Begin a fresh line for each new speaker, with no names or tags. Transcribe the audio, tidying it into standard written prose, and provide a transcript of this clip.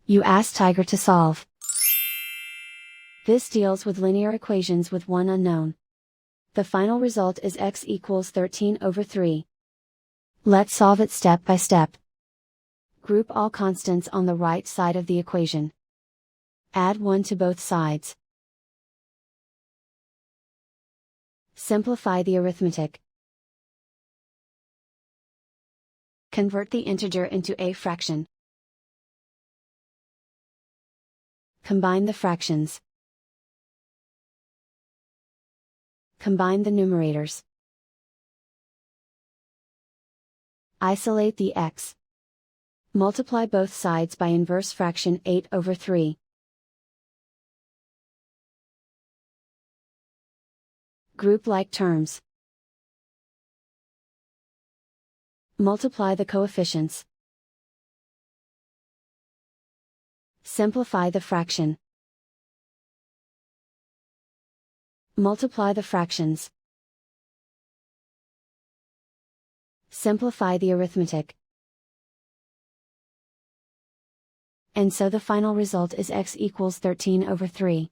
You ask Tiger to solve. This deals with linear equations with one unknown. The final result is x equals 13/3. Let's solve it step by step. Group all constants on the right side of the equation. Add 1 to both sides. Simplify the arithmetic. Convert the integer into a fraction. Combine the fractions. Combine the numerators. Isolate the x. Multiply both sides by inverse fraction 8/3. Group like terms. Multiply the coefficients. Simplify the fraction. Multiply the fractions. Simplify the arithmetic. And so the final result is x equals 13/3.